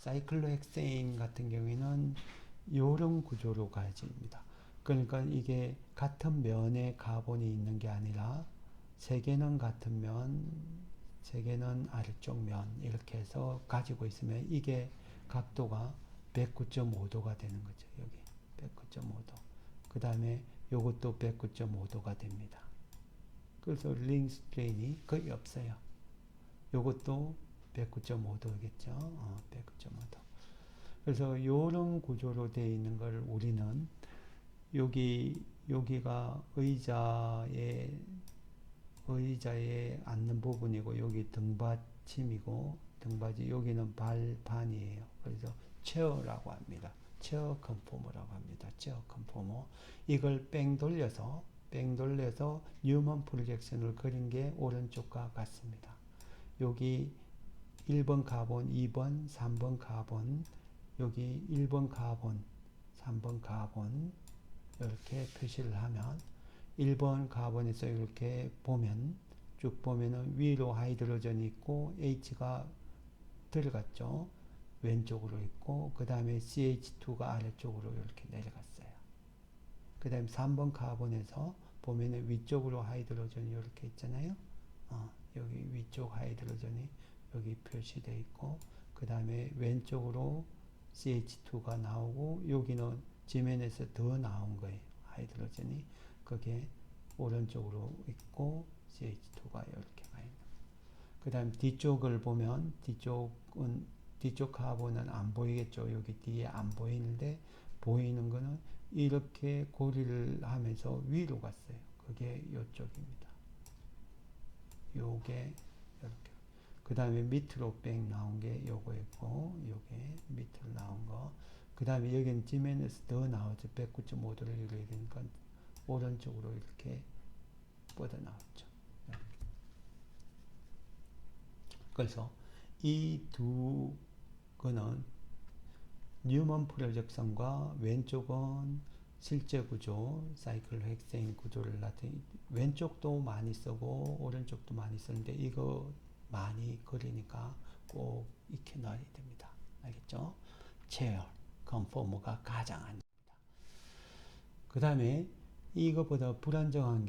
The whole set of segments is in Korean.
사이클로헥세인 같은 경우에는 이런 구조로 가집니다. 그러니까 이게 같은 면에 카본이 있는 게 아니라 세 개는 같은 면, 세 개는 아래쪽 면 이렇게 해서 가지고 있으면 이게 각도가 109.5도가 되는 거죠. 여기 109.5도. 그 다음에 요것도 109.5도가 됩니다. 그래서 링 스트레인이 거의 없어요. 요것도 109.5도겠죠. 109.5도. 그래서 이런 구조로 되어 있는 걸 우리는 여기가 의자에 앉는 부분이고 여기 등받침이고 등받이 여기는 발판이에요. 그래서 체어라고 합니다. 체어 컨포머라고 합니다. 체어 컨포머. 이걸 뺑 돌려서 뉴먼 프로젝션을 그린 게 오른쪽과 같습니다. 여기 1번 카본, 2번, 3번 카본, 여기 1번 카본, 3번 카본 이렇게 표시를 하면 1번 카본에서 이렇게 보면 쭉 보면은 위로 하이드로전이 있고 H가 들어갔죠. 왼쪽으로 있고 그 다음에 CH2가 아래쪽으로 이렇게 내려갔어요. 그 다음에 3번 카본에서 보면은 위쪽으로 하이드로전이 이렇게 있잖아요. 여기 위쪽 하이드로전이 여기 표시되어 있고 그 다음에 왼쪽으로 CH2가 나오고 여기는 지면에서 더 나온 거예요. 하이드로전이 그게 오른쪽으로 있고 CH2가 이렇게 가 있는. 그 다음 뒤쪽을 보면 뒤쪽 카본은 안 보이겠죠. 여기 뒤에 안 보이는데 보이는 거는 이렇게 고리를 하면서 위로 갔어요. 그게 이쪽입니다. 요게 이렇게. 그 다음에 밑으로 뺑 나온 게 요거였고 요게 밑으로 나온 거. 그 다음에 여기는 지면에서 더 나오죠. 109.5도를 이루어야 되니까 오른쪽으로 이렇게 뻗어 나왔죠. 그래서 이 두 거는 뉴먼 프로젝션과 왼쪽은 실제 구조, 사이클로헥세인 구조를 나타내 왼쪽도 많이 쓰고 오른쪽도 많이 쓰는데 이거 많이 그리니까 꼭 익혀 놔야 됩니다. 알겠죠? 체어, 컨포머가 가장 안전합니다. 그 다음에 이것보다 불안정한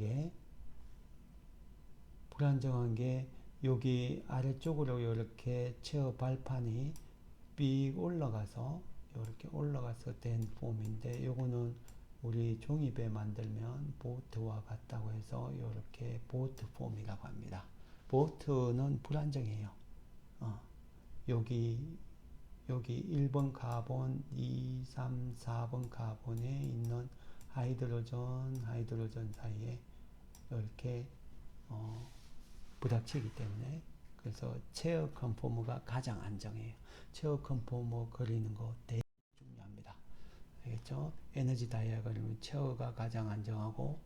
게 여기 아래쪽으로 이렇게 체어 발판이 삑 올라가서 이렇게 올라가서 된 폼인데 요거는 우리 종이배 만들면 보트와 같다고 해서 이렇게 보트 폼이라고 합니다. 보트는 불안정해요. 여기 1번 카본, 2, 3, 4번 카본에 있는 하이드로전 사이에 이렇게 부닥치기 때문에 그래서 체어 컨포머가 가장 안정해요. 체어 컨포머 그리는 거 되게 중요합니다. 알겠죠? 에너지 다이아그램은 체어가 가장 안정하고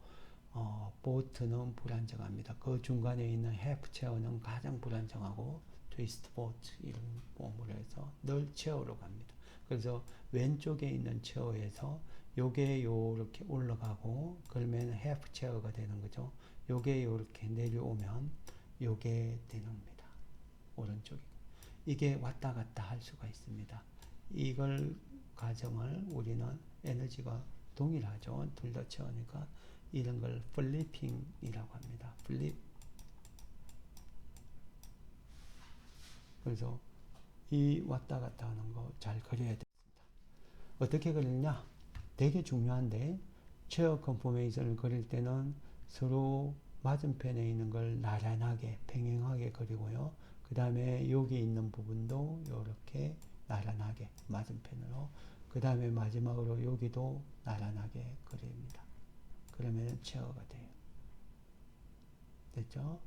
보트는 불안정합니다. 그 중간에 있는 해프 체어는 가장 불안정하고 트위스트 보트 이런 폼으로 해서 늘 체어로 갑니다. 그래서 왼쪽에 있는 체어에서 요게 요렇게 올라가고 그러면 해프 체어가 되는 거죠. 요게 요렇게 내려오면 요게 되는 겁니다. 오른쪽이. 이게 왔다 갔다 할 수가 있습니다. 이걸 과정을 우리는 에너지가 동일하죠. 둘 다 체어니까 이런 걸 플리핑이라고 합니다. 플립. 그래서 이 왔다 갔다 하는 거 잘 그려야 됩니다. 어떻게 그리냐? 되게 중요한데 체어 컨포메이션을 그릴 때는 서로 맞은편에 있는 걸 나란하게 평행하게 그리고요. 그 다음에 여기 있는 부분도 이렇게 나란하게 맞은편으로 그 다음에 마지막으로 여기도 나란하게 그립니다. 그러면 체어가 돼요. 됐죠?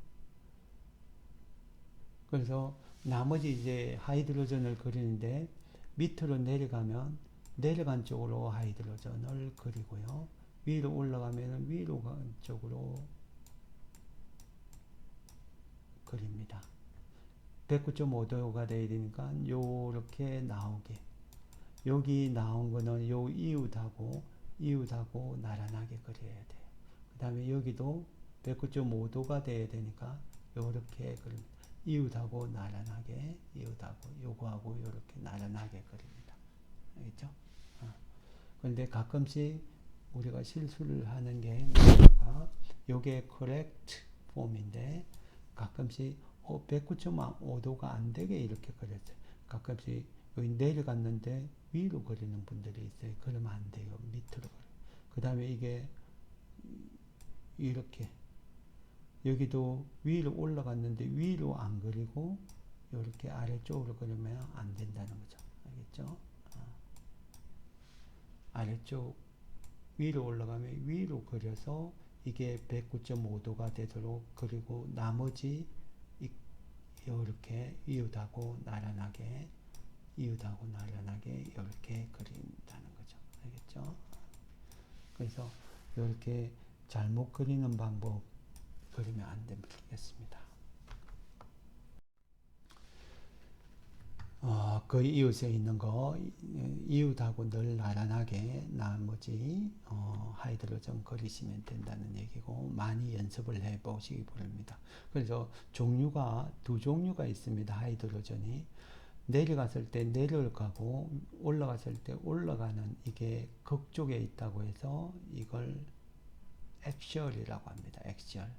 그래서 나머지 이제 하이드로전을 그리는데 밑으로 내려가면 내려간 쪽으로 하이드로전을 그리고요. 위로 올라가면 위로 간 쪽으로 그립니다. 109.5도가 돼야 되니까 요렇게 나오게 여기 나온 거는 요 이웃하고 나란하게 그려야 돼요. 그 다음에 여기도 109.5도가 돼야 되니까 요렇게 그립니다. 이웃하고 나란하게, 이웃하고 요거하고 이렇게 나란하게 그립니다. 알겠죠? 그런데 가끔씩 우리가 실수를 하는 게 뭐가 요게 correct 폼인데 가끔씩 109.5도가 안 되게 이렇게 그렸어요. 가끔씩 여기 내려갔는데 위로 그리는 분들이 있어요. 그러면 안 돼요. 밑으로 그려요. 그 다음에 이게 이렇게 여기도 위로 올라갔는데 위로 안 그리고 이렇게 아래쪽으로 그리면 안 된다는 거죠. 알겠죠? 아래쪽 위로 올라가면 위로 그려서 이게 109.5도가 되도록 그리고 나머지 이렇게 이웃하고 나란하게 이웃하고 나란하게 이렇게 그린다는 거죠. 알겠죠? 그래서 이렇게 잘못 그리는 방법 그리면 안 되겠습니다. 그 이웃에 있는 거 이웃하고 늘 나란하게 나머지 하이드로전 그리시면 된다는 얘기고 많이 연습을 해 보시기 바랍니다. 그래서 종류가 두 종류가 있습니다. 하이드로전이 내려갔을 때 내려가고 올라갔을 때 올라가는 이게 극쪽에 있다고 해서 이걸 엑시얼이라고 합니다. 엑시얼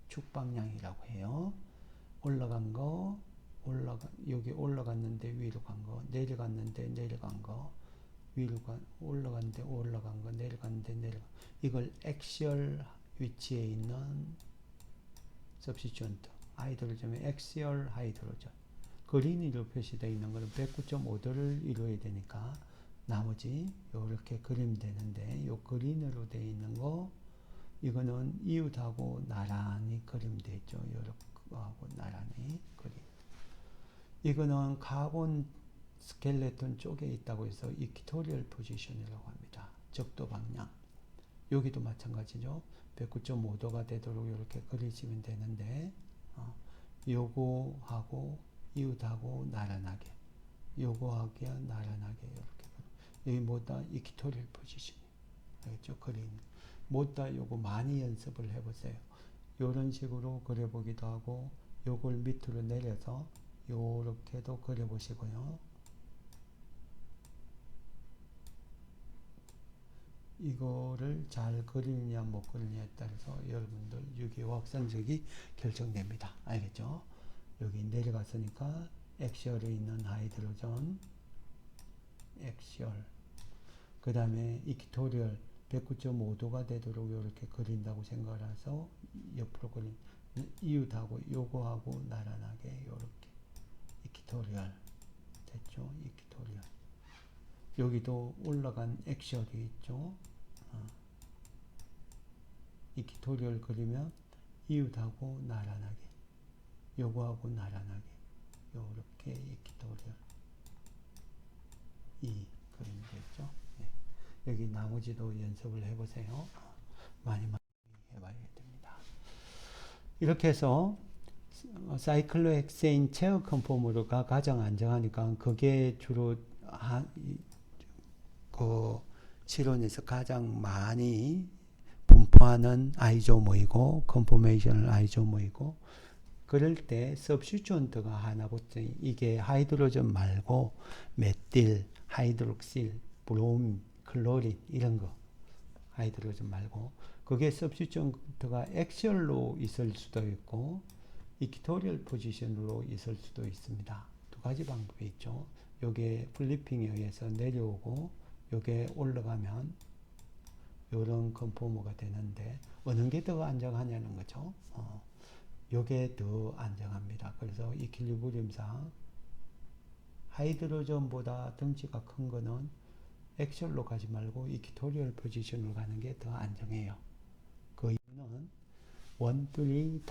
축방향이라고 해요. 올라간 거 여기 올라갔는데 위로 간 거, 내려갔는데 내려간 거, 올라갔는데 올라간 거, 내려갔는데 내려간 거. 이걸 엑시얼 위치에 있는 substituent 하이드로전의 엑시얼 하이드로전. 그린으로 표시되어 있는 것은 109.5도를 이루어야 되니까 나머지 이렇게 그리면 되는데 요 그린으로 되어 있는 거 이거는 이웃하고 나란히 그리면 되죠. 요렇게 하고 나란히 그림. 이거는 카본 스켈레톤 쪽에 있다고 해서 이퀴토리얼 포지션이라고 합니다. 적도 방향. 여기도 마찬가지죠. 109.5도가 되도록 이렇게 그리시면 되는데 요거하고 이웃하고 나란하게 요거하고 나란하게 이렇게 여기 뭐다 이퀴토리얼 포지션. 알겠죠? 그림. 뭐다 요거 많이 연습을 해보세요. 요런 식으로 그려보기도 하고 요걸 밑으로 내려서 요렇게도 그려보시고요. 이거를 잘 그리느냐 못 그리느냐에 따라서 여러분들 6.25 확산적이 결정됩니다. 알겠죠? 여기 내려갔으니까 엑시얼에 있는 하이드로전 엑시얼 그 다음에 이퀴토리얼 109.5도가 되도록 이렇게 그린다고 생각을 해서 옆으로 그린 이웃하고 요거하고 나란하게 이렇게 이퀴토리얼 됐죠? 이퀴토리얼 여기도 올라간 엑시얼이 있죠? 이퀴토리얼 그리면 이웃하고 나란하게 요거하고 나란하게 요렇게 이퀴토리얼 그리면 되죠? 네. 여기 나머지도 연습을 해보세요. 많이 해봐야 됩니다. 이렇게 해서 사이클로헥세인 체어 컨포머가 가장 안정하니까 그게 주로 그 실온에서 가장 많이 분포하는 아이조모이고 컨포메이션을 아이조모이고 그럴 때 substituent가 하나 붙어요. 이게 하이드로전 말고 메틸, 하이드록실, 브롬, 클로린 이런 거 하이드로전 말고 그게 substituent가 엑시얼로 있을 수도 있고 이퀴토리얼 포지션으로 있을 수도 있습니다. 두 가지 방법이 있죠. 요게 플리핑에 의해서 내려오고 요게 올라가면 요런 컨포머가 되는데 어느 게 더 안정하냐는 거죠. 요게 더 안정합니다. 그래서 이퀄리브리움상 하이드로전보다 덩치가 큰 거는 엑시얼로 가지 말고 이퀴토리얼 포지션으로 가는 게 더 안정해요. 그 이유는 원뿔이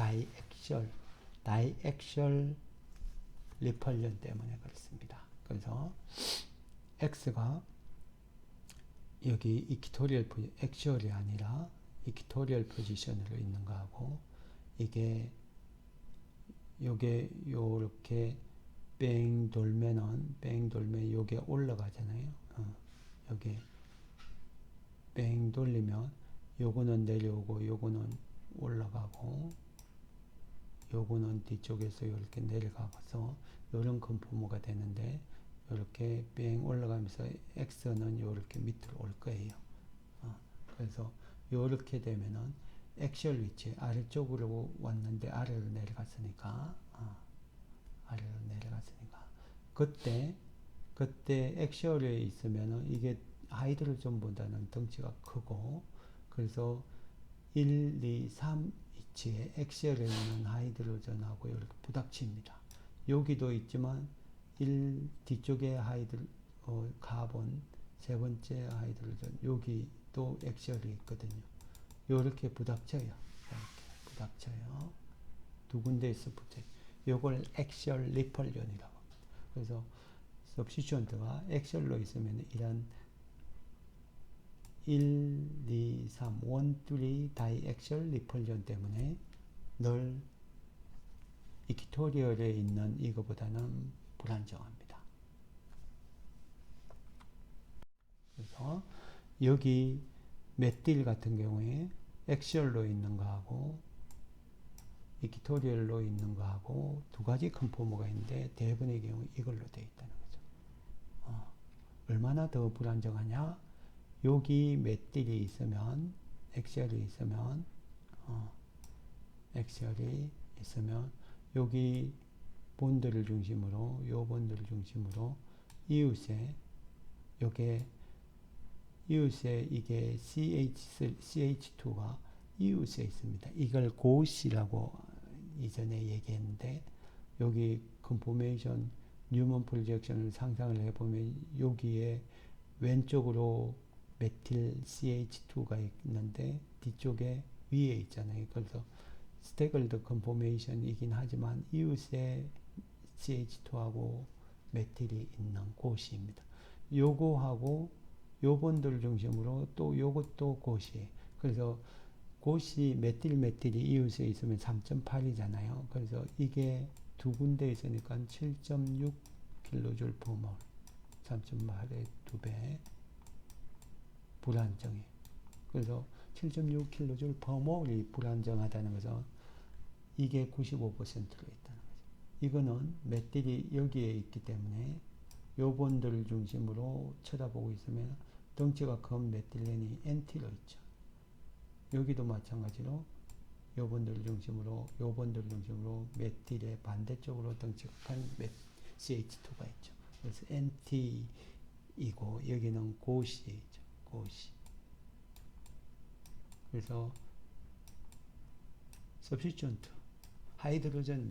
다이액셜 리펄전 때문에 그렇습니다. 그래서 X가 여기 이퀴토리얼 엑시얼이 아니라 이퀴토리얼 포지션으로 있는 거하고 이게 요게 요렇게 뺑 돌면 요게 올라가잖아요. 여기 뺑 돌리면 요거는 내려오고 요거는 올라가고 요거는 뒤쪽에서 이렇게 내려가서 이런 컨포머가 되는데 이렇게 뺑 올라가면서 X는 이렇게 밑으로 올 거예요. 그래서 이렇게 되면은 액시얼 위치 아래쪽으로 왔는데 아래로 내려갔으니까 아래로 내려갔으니까 그때 액시얼에 있으면은 이게 하이드로전보다는 덩치가 크고 그래서 1, 2, 3 위치에 액시얼에 있는 하이드로전하고 이렇게 부닥칩니다. 여기도 있지만 뒤쪽에 카본 세 번째 하이드로전 여기도 액시얼이 있거든요. 요렇게 부닥쳐요. 이렇게 부닥쳐요. 두 군데에서 붙여요. 요걸 액시얼 리펄전이라고 합니다. 그래서 substituent가 액시얼로 있으면 이런 1, 2, 3, 1, 2 다이액시얼 리펄전 때문에 늘 이퀴토리얼에 있는 이거보다는 불안정합니다. 그래서 여기 메틸 같은 경우에 액시얼로 있는 거하고 이퀴토리얼로 있는 거하고 두 가지 컨포머가 있는데 대부분의 경우 이걸로 되어 있다는 거죠. 얼마나 더 불안정하냐? 여기 메틸이 있으면 액시얼이 있으면 여기 본드를 중심으로 요 본드를 중심으로 이웃에 이게 CH2가 이웃에 있습니다. 이걸 고시라고 이전에 얘기했는데 여기 컨포메이션 뉴먼 프로젝션을 상상을 해보면 여기에 왼쪽으로 메틸 CH2가 있는데 뒤쪽에 위에 있잖아요. 그래서 스태글드 컨포메이션이긴 하지만 이웃에 CH2하고 메틸이 있는 곳입니다. 요거하고 요 본드를 중심으로 또 요것도 곳이에요. 그래서 곳이 메틸이 이웃에 있으면 3.8이잖아요. 그래서 이게 두 군데 있으니까 7.6 킬로줄 per 몰 3.8의 2배 불안정해. 그래서 7.6 킬로줄 per 몰이 불안정하다는 것은 이게 95%로 있다는 거죠. 이거는 메틸이 여기에 있기 때문에 요 본드를 중심으로 쳐다보고 있으면 덩치가 큰 메틸렌이 NT로 있죠. 여기도 마찬가지로 요 본드를 중심으로 메틸의 반대쪽으로 덩치가 큰 CH2가 있죠. 그래서 NT이고 여기는 고시죠. 고시. 그래서 substituent 하이드로전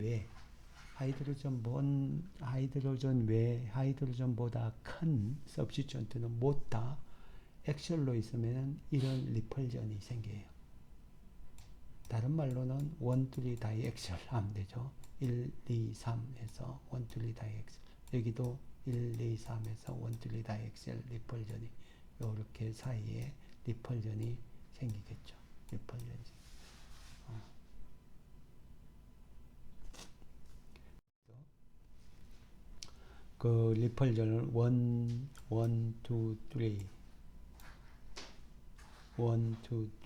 하이드로전보다 큰 substituent는 못다 액시얼로 있으면 이런 리펄전이 생겨요. 다른 말로는 1, 2 다이액시얼 하면 되죠. 1, 2, 3에서 1, 2 다이액시얼. 여기도 1, 2, 3에서 1, 2 다이액시얼 리펄전이 요렇게 사이에 리펄전이 생기겠죠. 리펄전이. 그 리펄전을 1, 2, 3 1, 2,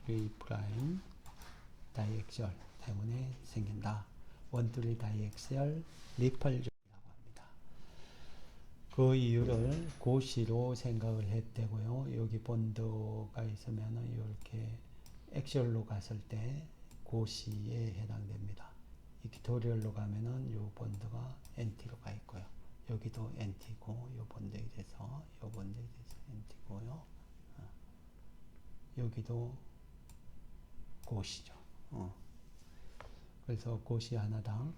3 프라임 다이액시얼 때문에 생긴다. 1, 2 다이액시얼 리펄전이라고 합니다. 그 이유를 고시로 생각을 했대고요. 여기 본드가 있으면은 이렇게 액시얼로 갔을 때 고시에 해당됩니다. 이퀴토리얼로 가면은 요 본드가 NT로 가 있고요. 여기도 NT고 요 본드에 대해서 NT고요. 여기도 고시죠. 그래서 고시 하나당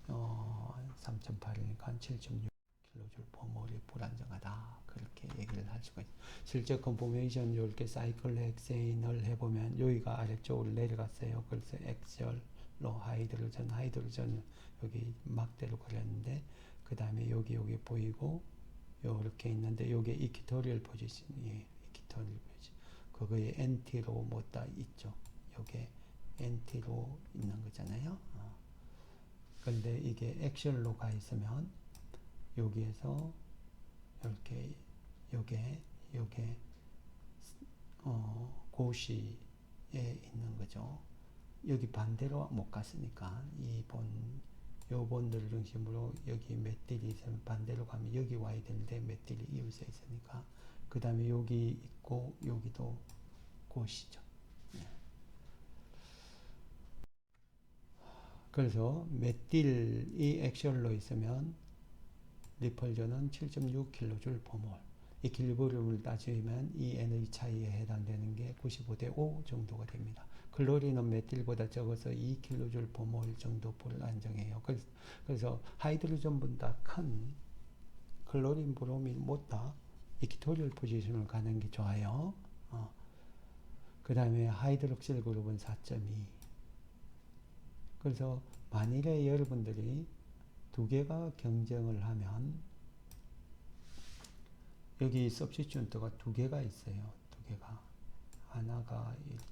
3.8이니까 7.6 킬로줄 퍼몰이 불안정하다. 그렇게 얘기를 할 수가 있어요. 실제 컨포메이션 이렇게 사이클 헥세인을 해보면 여기가 아래쪽으로 내려갔어요. 그래서 액시얼로 하이드로전 여기 막대로 그렸는데 그 다음에 여기 보이고 요렇게 있는데 요게 이퀴토리얼 포지션이에요. 이퀴토리얼 포지션. 그거에 NT로 못다 있죠. 요게 NT로 있는 거잖아요. 그런데 이게 액시얼로 가 있으면 여기에서 이렇게 요게 고시에 있는 거죠. 여기 반대로 못 갔으니까 요 본들을 중심으로 여기 메틸이 있으면 반대로 가면 여기 와야 되는데 메틸이 이웃에 있으니까 그 다음에 여기 있고 여기도 곳이죠. 그래서 메틸이 액셜로 있으면 리펄전은 7.6kJ/mol. 이퀄리브리움을 따지면 이 에너지 차이에 해당되는 게 95대 5 정도가 됩니다. 클로린은 메틸보다 적어서 2kJ/mol 정도 불안정해요. 그래서 하이드로전보다 큰 클로린, 브로민 못다 이퀴토리얼 포지션을 가는 게 좋아요. 그 다음에 하이드록실 그룹은 4.2. 그래서 만일에 여러분들이 두 개가 경쟁을 하면 여기 substituent가 두 개가 있어요. 두 개가. 하나가 이렇게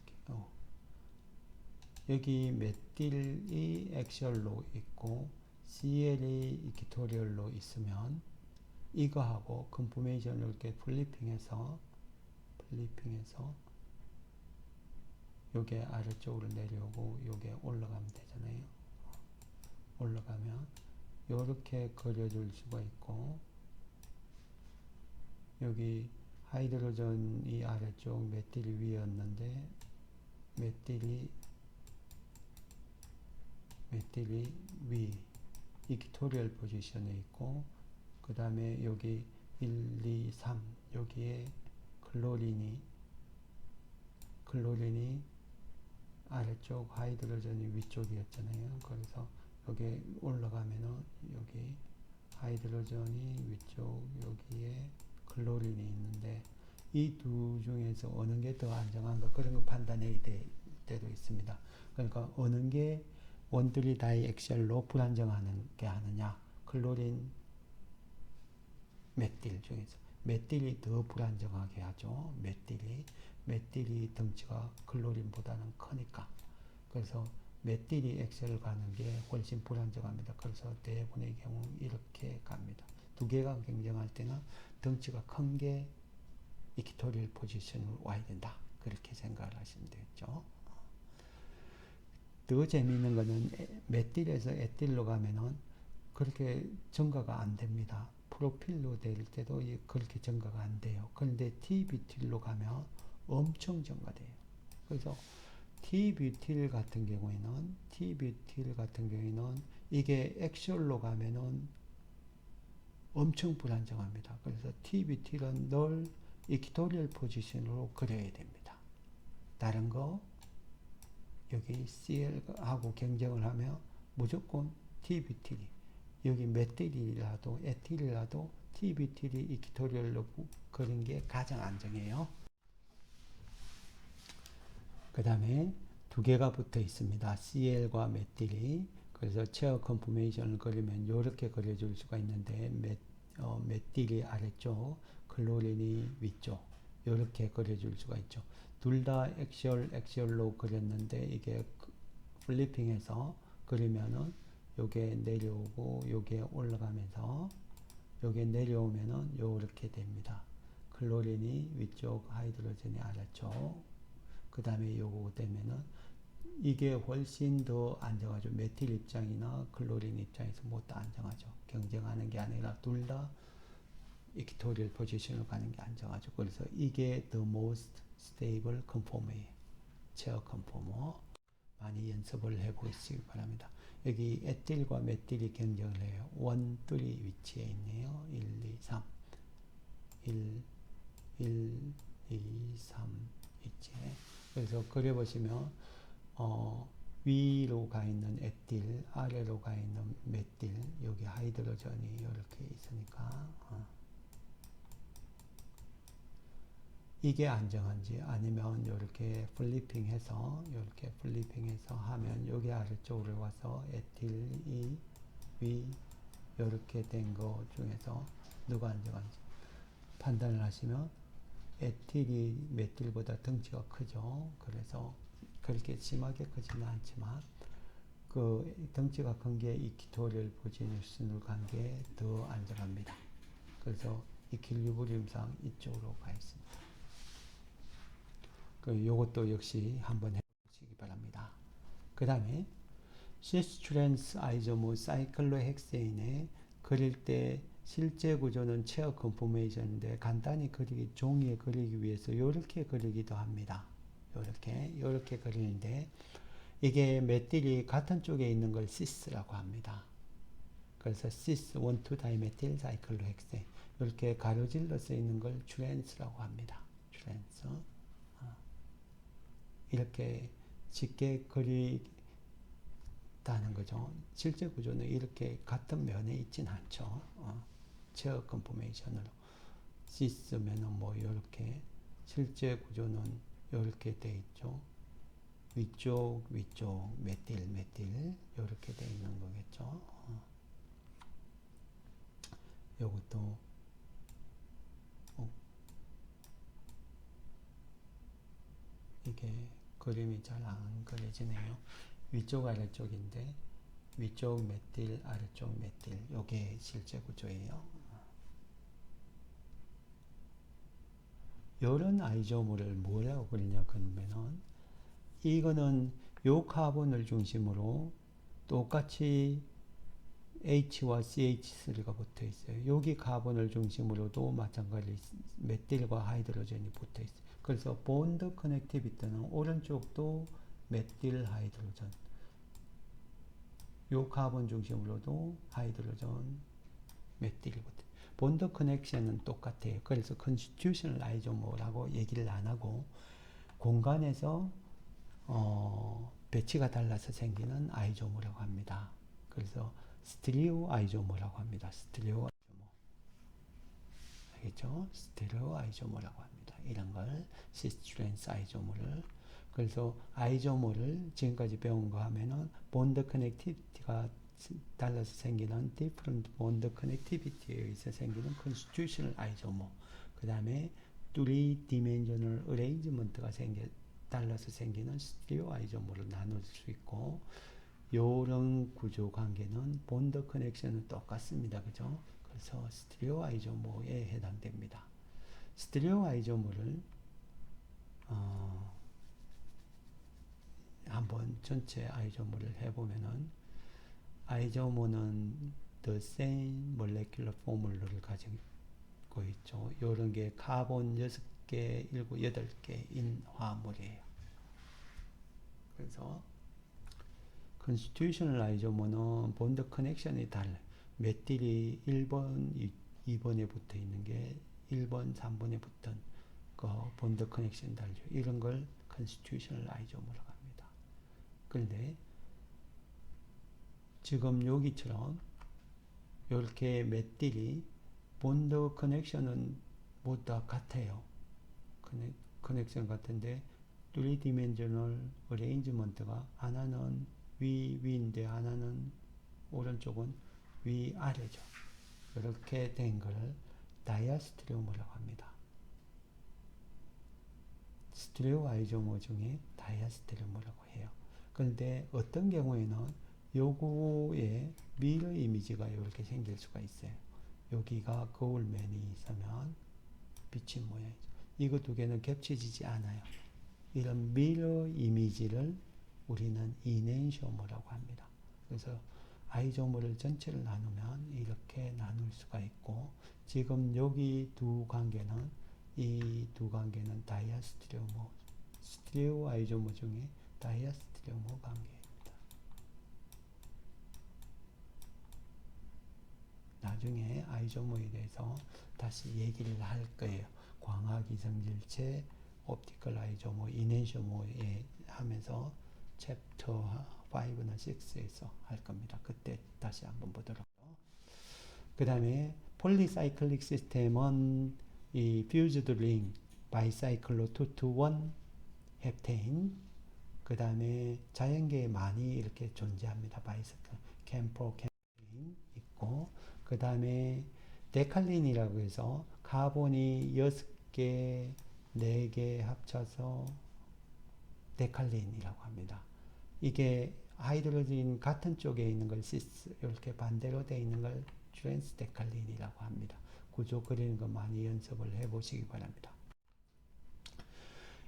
여기 메틸이 액셜로 있고 CL이 이퀴토리얼로 있으면 이거하고 컨포메이션을 이렇게 플리핑해서 요게 아래쪽으로 내려오고 요게 올라가면 되잖아요. 올라가면 요렇게 그려줄 수가 있고 여기 하이드로전이 아래쪽 메틸이 위였는데 메틸이 위 이퀴토리얼 포지션에 있고 그 다음에 여기 1, 2, 3 여기에 클로린이 아래쪽 하이드로전이 위쪽이었잖아요. 그래서 여기 올라가면은 여기 하이드로전이 위쪽 여기에 클로린이 있는데 이 두 중에서 어느 게 더 안정한가 그런 거 판단해야 될 때도 있습니다. 그러니까 어느 게 원들이 다이액셀로 불안정하는 게 하느냐 클로린 메틸 중에서 메틸이 더 불안정하게 하죠. 메틸이 덩치가 클로린보다는 크니까. 그래서 메틸이 엑셀을 가는 게 훨씬 불안정합니다. 그래서 대부분의 경우 이렇게 갑니다. 두 개가 경쟁할 때는 덩치가 큰 게 이퀴토리얼 포지션으로 와야 된다. 그렇게 생각을 하시면 되겠죠. 더 재미있는 거는 메틸에서 에틸로 가면은 그렇게 증가가 안 됩니다. 프로필로 될 때도 그렇게 증가가 안 돼요. 그런데 T뷰틸로 가면 엄청 증가돼요. 그래서 T뷰틸 같은 경우에는 이게 액셜로 가면은 엄청 불안정합니다. 그래서 T뷰틸은 늘 이퀴토리얼 포지션으로 그려야 됩니다. 다른 거 여기 CL하고 경쟁을 하면 무조건 T뷰틸이 여기 메틸이라도 에틸이라도 T뷰틸이 이퀴토리얼로 그린 게 가장 안정해요. 그 다음에 두 개가 붙어 있습니다. CL과 메틸이. 그래서 체어 컨포메이션을 그리면 이렇게 그려줄 수가 있는데 메틸이 아래쪽, 클로린이 위쪽 이렇게 그려줄 수가 있죠. 둘 다 액셜로 그렸는데 이게 플리핑해서 그리면은 요게 내려오고 요게 올라가면서 요게 내려오면은 요렇게 됩니다. 클로린이 위쪽, 하이드로젠이 아래쪽. 그 다음에 요거 되면은 이게 훨씬 더 안정하죠. 메틸 입장이나 클로린 입장에서 모두 안정하죠. 경쟁하는 게 아니라 둘 다 이퀴토리얼 포지션으로 가는 게 안정하죠. 그래서 이게 the most stable conform이에요. 체어 컨포머. 많이 연습을 해보시기 바랍니다. 여기 에틸과 메틸이 경쟁을 해요. 1, 3 위치에 있네요. 1, 2, 3. 1, 2, 3 위치에. 그래서 그려보시면 위로 가 있는 에틸, 아래로 가 있는 메틸, 여기 하이드로전이 이렇게 있으니까 이게 안정한지 아니면 이렇게 플리핑해서 하면 여기 아래쪽으로 와서 에틸이 위 이렇게 된 거 중에서 누가 안정한지 판단을 하시면 에틸이 메틸보다 덩치가 크죠. 그래서 그렇게 심하게 크지는 않지만 그 덩치가 큰 게 이퀴토리얼 포지션을 간 게 더 안정합니다. 그래서 이퀄리브리움상 이쪽으로 가 있습니다. 요것도 역시 한번 해보시기 바랍니다. 그 다음에 시스트랜스 아이소모 사이클로헥세인에 그릴 때 실제 구조는 체어 컨포메이션인데 간단히 그리기 종이에 그리기 위해서 이렇게 그리기도 합니다. 이렇게 그리는데 이게 메틸이 같은 쪽에 있는 걸 시스라고 합니다. 그래서 시스 1,2-다이메틸 사이클로헥세인 이렇게 가로질러 써 있는 걸 트랜스라고 합니다. 트랜스. 이렇게 쉽게 그리다는 거죠. 실제 구조는 이렇게 같은 면에 있진 않죠. 체어 컨포메이션으로 시스면은 뭐 이렇게 실제 구조는 이렇게 돼 있죠. 위쪽 메틸 이렇게 돼 있는 거겠죠. 요것도 이게 그림이 잘 안 그려지네요. 위쪽 아래쪽인데 위쪽 메틸 아래쪽 메틸 요게 실제 구조예요. 요런 아이소모를 뭐라고 그러냐 그러면은 이거는 요 카본을 중심으로 똑같이 H와 CH3가 붙어 있어요. 여기 카본을 중심으로도 마찬가지로 메틸과 하이드로젠이 붙어 있어요. 그래서 본드 커넥티비티는 오른쪽도 메틸 하이드로젠, 요 카본 중심으로도 하이드로젠, 메틸이 붙어 있어요. 본드 커넥션은 똑같아요. 그래서 컨스티튜셔널 아이소모라고 얘기를 안 하고 공간에서 배치가 달라서 생기는 아이소모라고 합니다. 그래서 스테레오 아이소모라고 합니다. 스테레오 아이소모. 알겠죠? 스테레오 아이소모라고 합니다. 이런 걸 시스트랜스 아이소모를. 그래서 아이소모를 지금까지 배운 거 하면은 본드 커넥티비티가 달라서 생기는 different bond connectivity에 의해서 생기는 constitutional 아이소모. 그 다음에 3dimensional arrangement가 달라서 생기는 스테레오 아이소모를 나눌 수 있고, 요런 구조 관계는 본드 커넥션은 똑같습니다. 그죠? 그래서 스테레오 아이소모에 해당됩니다. 스테레오 아이소모를 한번 전체 아이소모를 해보면은 아이소모는 the same molecular formula를 가지고 있죠. 요런 게 카본 6개, 7, 8개인 화합물이에요. 그래서 constitutional 아이소모는 본드 커넥션이 달라요. 메틸이 1번, 2번에 붙어 있는 게 1번, 3번에 붙은 그 본드 커넥션이 달죠. 이런 걸 constitutional 아이소모라고 합니다. 그런데 지금 여기처럼 이렇게 메틸이 본드 커넥션은 모두 다 같아요. 커넥션 같은데 3dimensional arrangement가 하나는 위인데 하나는 오른쪽은 위아래죠. 이렇게 된 걸 다이아스테레오모라고 합니다. 스테레오 아이소모 중에 다이아스테레오모라고 해요. 그런데 어떤 경우에는 요거에 미러 이미지가 이렇게 생길 수가 있어요. 여기가 거울면이 있으면 비친 모양이죠. 이거 두 개는 겹쳐지지 않아요. 이런 미러 이미지를 우리는 이넨쇼모라고 합니다. 그래서 아이소모를 전체를 나누면 이렇게 나눌 수가 있고, 지금 여기 두 관계는 이 두 관계는 다이아스테레오모, 스테레오 아이소모 중에 다이아스테레오모 관계입니다. 나중에 아이소모에 대해서 다시 얘기를 할 거예요. 광학 이성질체, 옵티컬 아이소모, 이넨쇼모에 하면서 챕터 5나 6에서 할 겁니다. 그때 다시 한번 보도록. 그 다음에 폴리사이클릭 시스템은 이 퓨즈드 링, 바이사이클로 2-1 헵테인, 그 다음에 자연계에 많이 이렇게 존재합니다. 바이사이클, 캠프로 캠페인 있고, 그 다음에 데칼린이라고 해서 카본이 6개, 4개 합쳐서 데칼린이라고 합니다. 이게 하이드로진 같은 쪽에 있는 걸 시스, 이렇게 반대로 되어 있는 걸 트랜스 데칼린이라고 합니다. 구조 그리는 거 많이 연습을 해 보시기 바랍니다.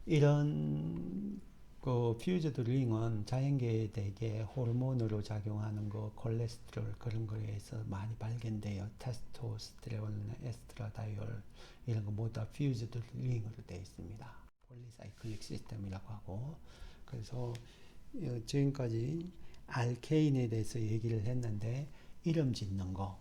이런 그 퓨즈드 링은 자연계에 대개 호르몬으로 작용하는 거, 콜레스테롤 그런 거에서 많이 발견돼요. 테스토스테론, 에스트라다이올 이런 거 모두 다 퓨즈드 링으로 되어 있습니다. 폴리사이클릭 시스템이라고 하고. 그래서 지금까지 알케인에 대해서 얘기를 했는데 이름 짓는 거,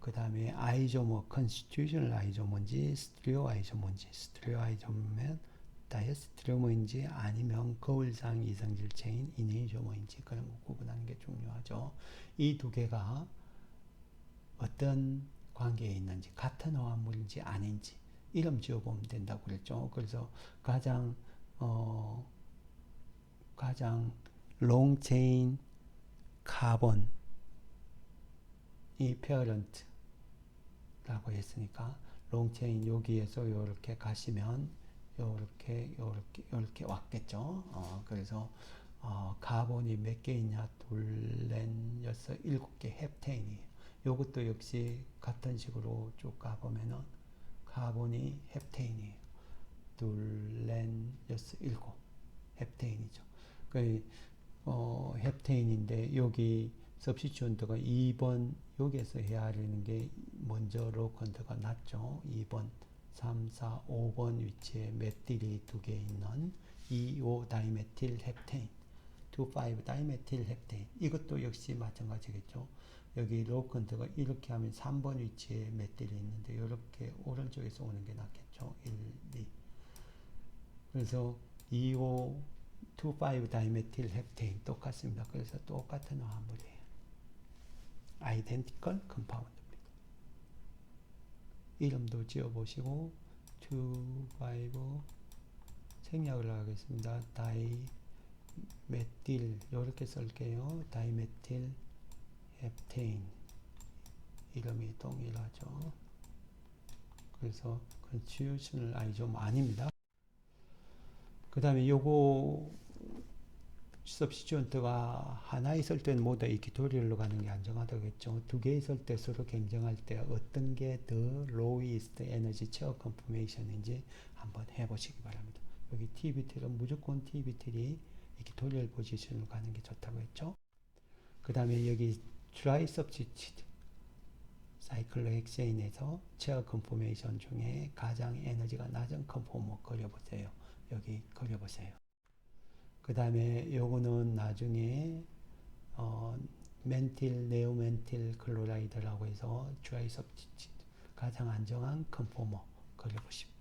그 다음에 아이조모, 컨스티튜셔널 아이조모인지 스티리오 아이조모인지, 스티리오 아이조모면 다이스트리오모인지 아니면 거울상 이성질체인 이네이조모인지 그런 거 구분하는 게 중요하죠. 이 두 개가 어떤 관계에 있는지, 같은 화합물인지 아닌지 이름 지어보면 된다고 그랬죠. 그래서 가장 롱체인 카본이 페어런트라고 했으니까 롱체인 여기에서 이렇게 가시면 요렇게 왔겠죠. 그래서 카본이 몇 개 있냐? 둘, 넷, 여섯, 일곱 개 헵테인이에요. 요것도 역시 같은 식으로 쭉 가보면은 카본이 헵테인이에요. 둘, 넷, 여섯, 일곱 헵테인이죠. 그 헵테인인데 여기 서브스티튜언트가 2번 여기에서 해야 하는 게 먼저 로컨트가 낫죠. 2번 3, 4, 5번 위치에 메틸이 두 개 있는 2,5 다이메틸 헵테인 2,5 다이메틸 헵테인 이것도 역시 마찬가지겠죠. 여기 로컨트가 이렇게 하면 3번 위치에 메틸이 있는데 이렇게 오른쪽에서 오는 게 낫겠죠. 1, 2 그래서 2,5 2,5 다이메틸 헵테인 똑같습니다. 그래서 똑같은 화합물이에요. 아이덴티컬 컴파운드입니다. 이름도 지어보시고 2,5 생략을 하겠습니다. 다이메틸 이렇게 쓸게요. 다이메틸 헵테인 이름이 동일하죠. 그래서 컨스티튜셔널 아이조모 아닙니다. 그 다음에 요거 서브스티튜언트가 하나 있을 때는 모두 이퀴토리얼로 가는 게 안정하다겠죠. 두 개 있을 때 서로 경쟁할 때 어떤 게 더 로이스트 에너지 체어 컨포메이션인지 한번 해보시기 바랍니다. 여기 TBT는 무조건 TBT이 이퀴토리얼 포지션으로 가는 게 좋다고 했죠. 그 다음에 여기 드라이 서브스티튜트 사이클로헥세인에서 체어 컨포메이션 중에 가장 에너지가 낮은 컨포머 그려보세요. 여기 그려보세요. 그 다음에 요거는 나중에 멘틸, 네오멘틸 클로라이드라고 해서 드라이 서브스티튜트 가장 안정한 컨포머 그려보십시오.